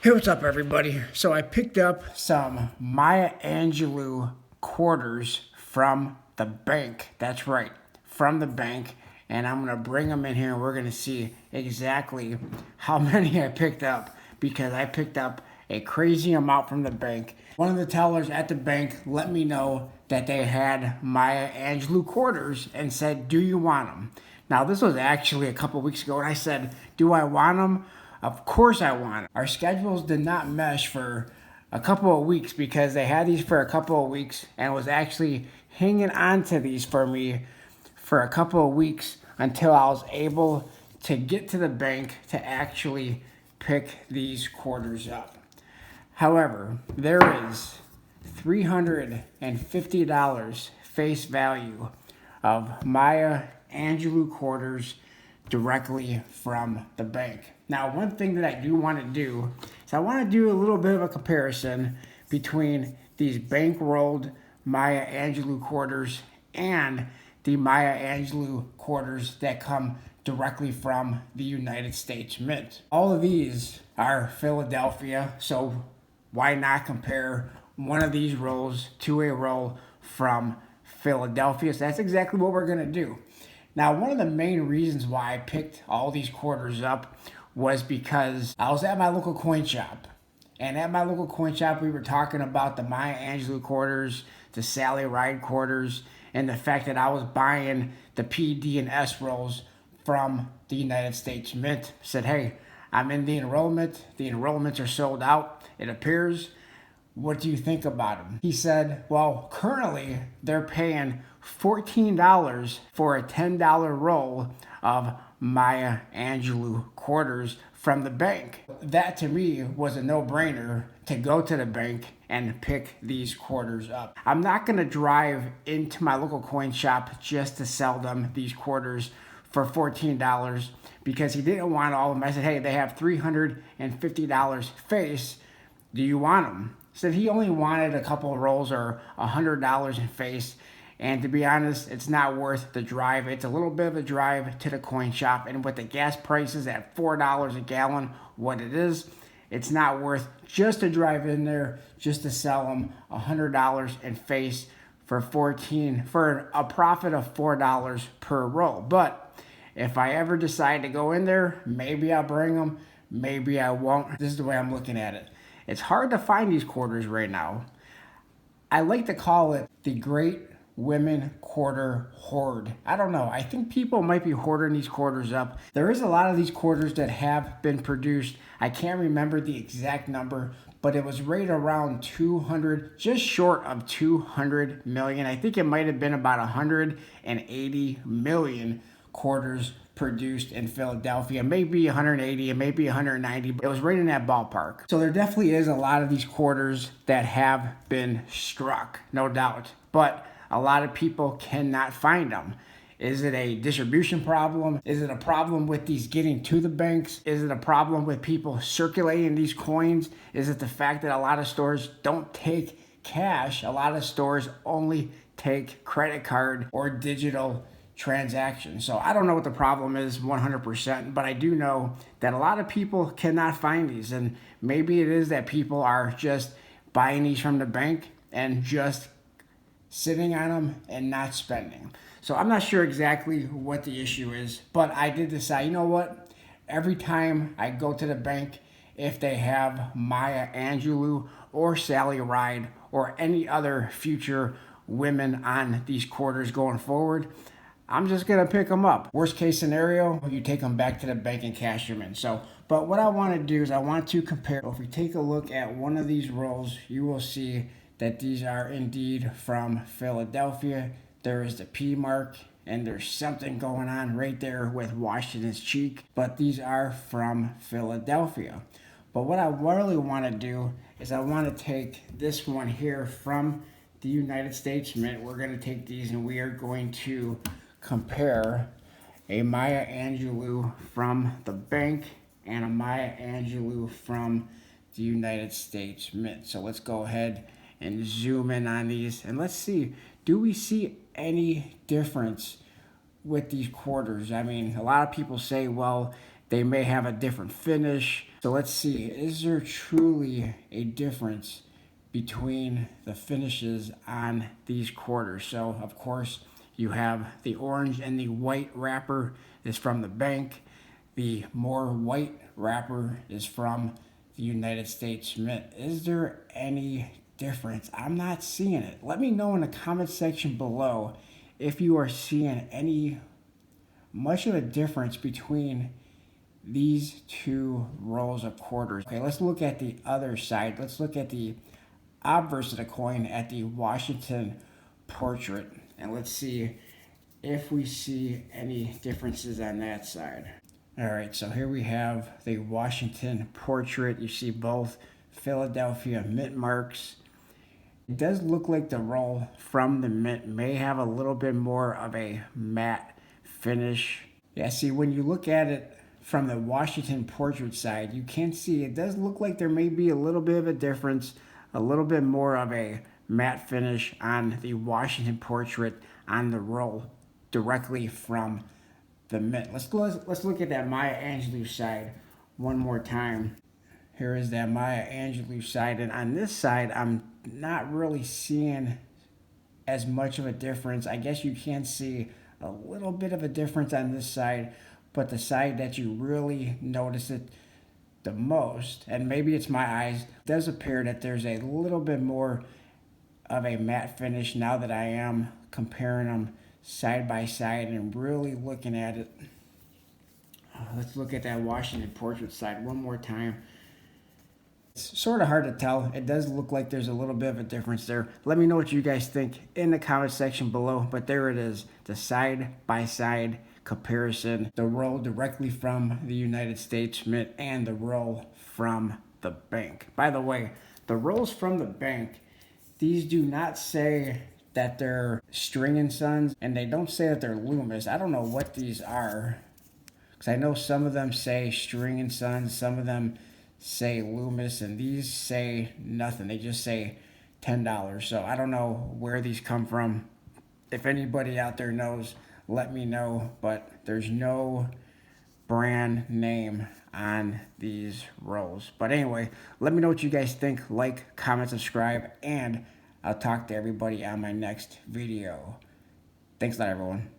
Hey, what's up, everybody? So I picked up some Maya Angelou quarters from the bank. That's right, from the bank. And I'm going to bring them in here and we're going to see exactly how many I picked up because I picked up a crazy amount from the bank. One of the tellers at the bank let me know that they had Maya Angelou quarters and said, "Do you want them?" Now, this was actually a couple weeks ago, and I said, "Do I want them?" Of course I want it. Our schedules did not mesh for a couple of weeks because they had these for a couple of weeks and was actually hanging on to these for me for a couple of weeks until I was able to get to the bank to actually pick these quarters up. However, there is $350 face value of Maya Angelou quarters directly from the bank. Now, one thing that I do want to do is I want to do a little bit of a comparison between these bank-rolled Maya Angelou quarters and the Maya Angelou quarters that come directly from the United States Mint. All of these are Philadelphia, so why not compare one of these rolls to a roll from Philadelphia? So that's exactly what we're going to do. Now, one of the main reasons why I picked all these quarters up was because I was at my local coin shop. And at my local coin shop, we were talking about the Maya Angelou quarters, the Sally Ride quarters, and the fact that I was buying the P, D, and S rolls from the United States Mint. I said, "Hey, I'm in the enrollment. The enrollments are sold out, it appears. What do you think about them?" He said, "Well, currently they're paying $14 for a $10 roll of Maya Angelou quarters from the bank." That to me was a no-brainer to go to the bank and pick these quarters up. I'm not going to drive into my local coin shop just to sell them these quarters for $14 because he didn't want all of them. I said, "Hey, they have $350 face. Do you want them?" Said he only wanted a couple of rolls or $100 in face. And to be honest, it's not worth the drive. It's a little bit of a drive to the coin shop. And with the gas prices at $4 a gallon, what it is, it's not worth just to drive in there just to sell them $100 in face for a profit of $4 per roll. But if I ever decide to go in there, maybe I'll bring them, maybe I won't. This is the way I'm looking at it. It's hard to find these quarters right now. I like to call it the Great Women Quarter Hoard. I don't know. I think people might be hoarding these quarters up. There is a lot of these quarters that have been produced. I can't remember the exact number, but it was right around 200, just short of 200 million. I think it might have been about 180 million quarters produced in Philadelphia, maybe 180 and maybe 190, but it was right in that ballpark. So there definitely is a lot of these quarters that have been struck, no doubt, but a lot of people cannot find them. Is it a distribution problem? Is it a problem with these getting to the banks? Is it a problem with people circulating these coins? Is it the fact that a lot of stores don't take cash? A lot of stores only take credit card or digital transactions. So I don't know what the problem is 100%, but I do know that a lot of people cannot find these. And maybe it is that people are just buying these from the bank and just sitting on them and not spending. So I'm not sure exactly what the issue is, but I did decide, you know what? Every time I go to the bank, if they have Maya Angelou or Sally Ride or any other future women on these quarters going forward, I'm just going to pick them up. Worst case scenario, you take them back to the bank and cash them in. So, but what I want to do is I want to compare. If we take a look at one of these rolls, you will see that these are indeed from Philadelphia. There is the P mark, and there's something going on right there with Washington's cheek, but these are from Philadelphia. But what I really want to do is I want to take this one here from the United States Mint. We're going to take these and we are going to compare a Maya Angelou from the bank and a Maya Angelou from the United States Mint. So let's go ahead and zoom in on these and let's see, do we see any difference with these quarters? I mean, a lot of people say, well, they may have a different finish, So let's see, is there truly a difference between the finishes on these quarters? So of course you have the orange and the white wrapper is from the bank. The more white wrapper is from the United States Mint. Is there any difference? I'm not seeing it. Let me know in the comment section below if you are seeing any much of a difference between these two rolls of quarters. Okay, let's look at the other side. Let's look at the obverse of the coin, at the Washington portrait, and let's see if we see any differences on that side. All right, so here we have the Washington portrait. You see both Philadelphia mint marks. It does look like the roll from the mint may have a little bit more of a matte finish. Yeah, see, when you look at it from the Washington portrait side, you can see it does look like there may be a little bit of a difference, a little bit more of a matte finish on the Washington portrait on the roll directly from the mint. Let's look at that Maya Angelou side one more time. Here is that Maya Angelou side, and on this side I'm not really seeing as much of a difference. I guess you can see a little bit of a difference on this side, but the side that you really notice it the most, and maybe it's my eyes, it does appear that there's a little bit more of a matte finish now that I am comparing them side by side and really looking at it. Let's look at that Washington portrait side one more time. It's sort of hard to tell. It does look like there's a little bit of a difference there. Let me know what you guys think in the comment section below. But there it is, the side by side comparison, the roll directly from the United States Mint and the roll from the bank. By the way, the rolls from the bank, these do not say that they're String & Sons, and they don't say that they're Loomis. I don't know what these are, because I know some of them say String & Sons, some of them say Loomis, and these say nothing. They just say $10. So I don't know where these come from. If anybody out there knows, let me know. But there's no brand name on these rolls. But anyway, let me know what you guys think. Like, comment, subscribe, and I'll talk to everybody on my next video. Thanks a lot, everyone.